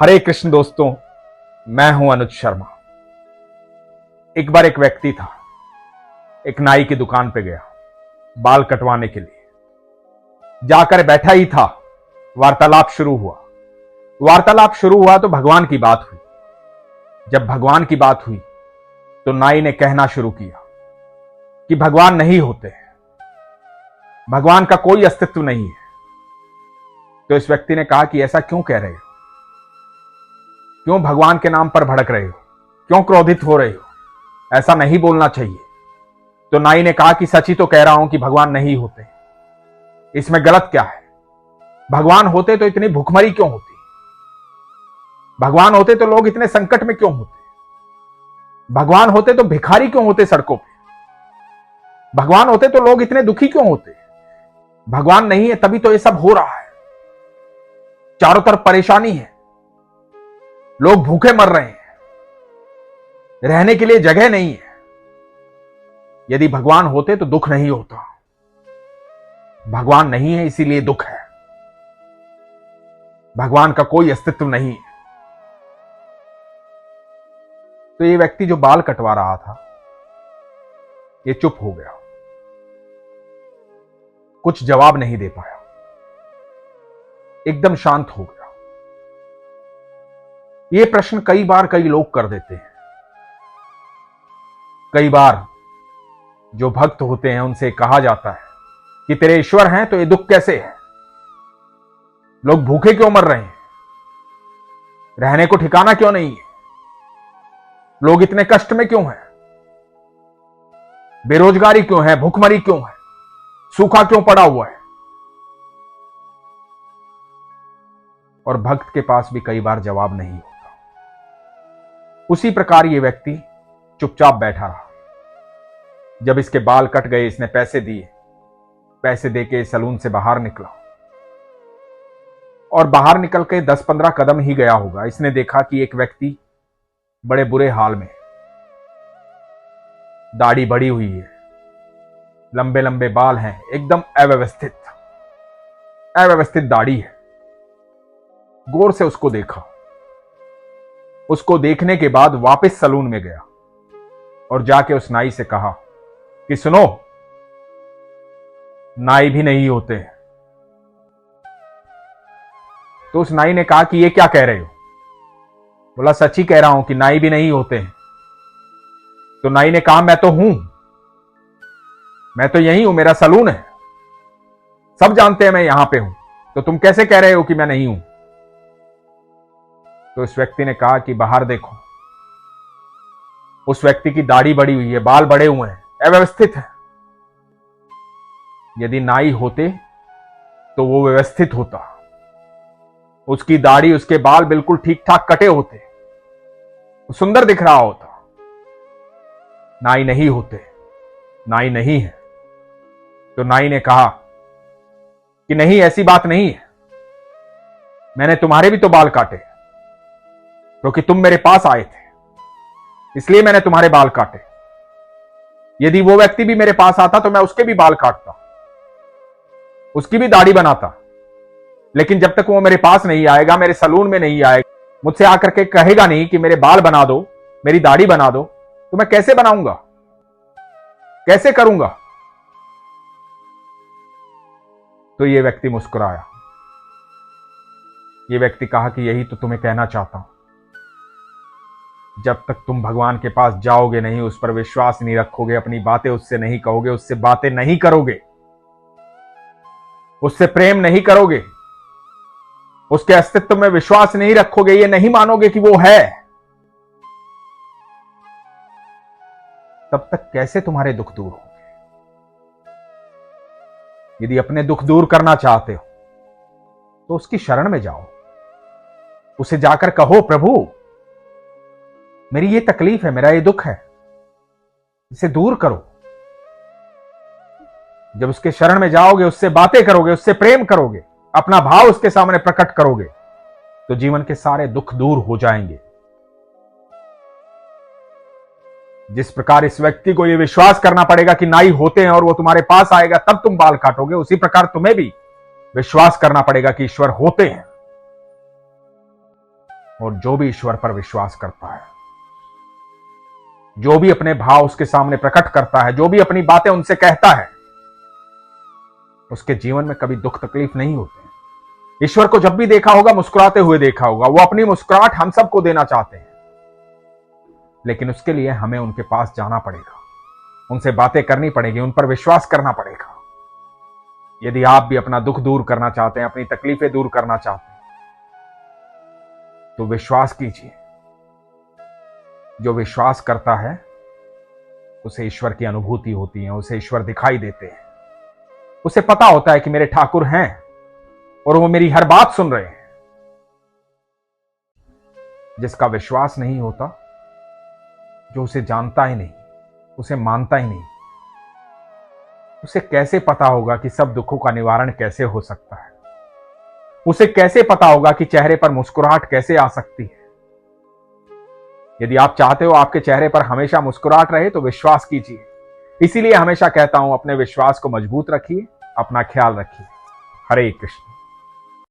हरे कृष्ण दोस्तों, मैं हूं अनुज शर्मा। एक बार एक व्यक्ति था, एक नाई की दुकान पे गया बाल कटवाने के लिए। जाकर बैठा ही था, वार्तालाप शुरू हुआ तो भगवान की बात हुई। जब भगवान की बात हुई तो नाई ने कहना शुरू किया कि भगवान नहीं होते, भगवान का कोई अस्तित्व नहीं है। तो इस व्यक्ति ने कहा कि ऐसा क्यों कह रहे हो, क्यों भगवान के नाम पर भड़क रहे हो, क्यों क्रोधित हो रहे हो, ऐसा नहीं बोलना चाहिए। तो नाई ने कहा कि सच ही तो कह रहा हूं कि भगवान नहीं होते, इसमें गलत क्या है? भगवान होते तो इतनी भुखमरी क्यों होती? भगवान होते तो लोग इतने संकट में क्यों होते? भगवान होते तो भिखारी क्यों होते सड़कों पे? भगवान होते तो लोग इतने दुखी क्यों होते? भगवान नहीं है तभी तो ये सब हो रहा है। चारों तरफ परेशानी है, लोग भूखे मर रहे हैं, रहने के लिए जगह नहीं है। यदि भगवान होते तो दुख नहीं होता। भगवान नहीं है इसीलिए दुख है। भगवान का कोई अस्तित्व नहीं है। तो ये व्यक्ति जो बाल कटवा रहा था, ये चुप हो गया, कुछ जवाब नहीं दे पाया, एकदम शांत हो गया। ये प्रश्न कई बार कई लोग कर देते हैं। कई बार जो भक्त होते हैं उनसे कहा जाता है कि तेरे ईश्वर हैं तो ये दुख कैसे है? लोग भूखे क्यों मर रहे हैं? रहने को ठिकाना क्यों नहीं है? लोग इतने कष्ट में क्यों हैं? बेरोजगारी क्यों है? भूखमरी क्यों है? सूखा क्यों पड़ा हुआ है? और भक्त के पास भी कई बार जवाब नहीं होता। उसी प्रकार ये व्यक्ति चुपचाप बैठा रहा। जब इसके बाल कट गए, इसने पैसे दिए, पैसे देके सैलून से बाहर निकला और बाहर निकल के 10-15 कदम ही गया होगा, इसने देखा कि एक व्यक्ति बड़े बुरे हाल में, दाढ़ी बढ़ी हुई है, लंबे लंबे बाल हैं, एकदम अव्यवस्थित दाढ़ी है। गौर से उसको देखा। उसको देखने के बाद वापस सैलून में गया और जाके उस नाई से कहा कि सुनो, नाई भी नहीं होते। तो उस नाई ने कहा कि ये क्या कह रहे हो? बोला सच ही कह रहा हूं कि नाई भी नहीं होते हैं। तो नाई ने कहा मैं तो हूं, मैं तो यही हूं, मेरा सैलून है, सब जानते हैं मैं यहां पे हूं, तो तुम कैसे कह रहे हो कि मैं नहीं हूं? तो उस व्यक्ति ने कहा कि बाहर देखो। उस व्यक्ति की दाढ़ी बढ़ी हुई है, बाल बड़े हुए हैं, अव्यवस्थित है। यदि नाई होते तो वो व्यवस्थित होता, उसकी दाढ़ी, उसके बाल बिल्कुल ठीक ठाक कटे होते, सुंदर दिख रहा होता। नाई नहीं होते, नाई नहीं है। तो नाई ने कहा कि नहीं, ऐसी बात नहीं है, मैंने तुम्हारे भी तो बाल काटे, क्योंकि तुम मेरे पास आए थे, इसलिए मैंने तुम्हारे बाल काटे। यदि वो व्यक्ति भी मेरे पास आता तो मैं उसके भी बाल काटता, उसकी भी दाढ़ी बनाता। लेकिन जब तक वो मेरे पास नहीं आएगा, मेरे सैलून में नहीं आएगा, मुझसे आकर के कहेगा नहीं कि मेरे बाल बना दो, मेरी दाढ़ी बना दो, तो मैं कैसे बनाऊंगा, कैसे करूंगा? तो ये व्यक्ति मुस्कुराया। ये व्यक्ति कहा कि यही तो तुम्हें कहना चाहता हूं। जब तक तुम भगवान के पास जाओगे नहीं, उस पर विश्वास नहीं रखोगे, अपनी बातें उससे नहीं कहोगे, उससे बातें नहीं करोगे, उससे प्रेम नहीं करोगे, उसके अस्तित्व में विश्वास नहीं रखोगे, ये नहीं मानोगे कि वो है, तब तक कैसे तुम्हारे दुख दूर होंगे? यदि अपने दुख दूर करना चाहते हो तो उसकी शरण में जाओ, उसे जाकर कहो, प्रभु मेरी ये तकलीफ है, मेरा ये दुख है, इसे दूर करो। जब उसके शरण में जाओगे, उससे बातें करोगे, उससे प्रेम करोगे, अपना भाव उसके सामने प्रकट करोगे, तो जीवन के सारे दुख दूर हो जाएंगे। जिस प्रकार इस व्यक्ति को यह विश्वास करना पड़ेगा कि नाई होते हैं और वो तुम्हारे पास आएगा तब तुम बाल काटोगे, उसी प्रकार तुम्हें भी विश्वास करना पड़ेगा कि ईश्वर होते हैं, और जो भी ईश्वर पर विश्वास करता है, जो भी अपने भाव उसके सामने प्रकट करता है, जो भी अपनी बातें उनसे कहता है, उसके जीवन में कभी दुख तकलीफ नहीं होते। ईश्वर को जब भी देखा होगा मुस्कुराते हुए देखा होगा। वो अपनी मुस्कुराहट हम सबको देना चाहते हैं, लेकिन उसके लिए हमें उनके पास जाना पड़ेगा, उनसे बातें करनी पड़ेगी, उन पर विश्वास करना पड़ेगा। यदि आप भी अपना दुख दूर करना चाहते हैं, अपनी तकलीफें दूर करना चाहते हैं, तो विश्वास कीजिए। जो विश्वास करता है उसे ईश्वर की अनुभूति होती है, उसे ईश्वर दिखाई देते हैं, उसे पता होता है कि मेरे ठाकुर हैं और वो मेरी हर बात सुन रहे हैं। जिसका विश्वास नहीं होता, जो उसे जानता ही नहीं, उसे मानता ही नहीं, उसे कैसे पता होगा कि सब दुखों का निवारण कैसे हो सकता है? उसे कैसे पता होगा कि चेहरे पर मुस्कुराहट कैसे आ सकती है? यदि आप चाहते हो आपके चेहरे पर हमेशा मुस्कुराहट रहे तो विश्वास कीजिए। इसीलिए हमेशा कहता हूं, अपने विश्वास को मजबूत रखिए, अपना ख्याल रखिए। हरे कृष्ण।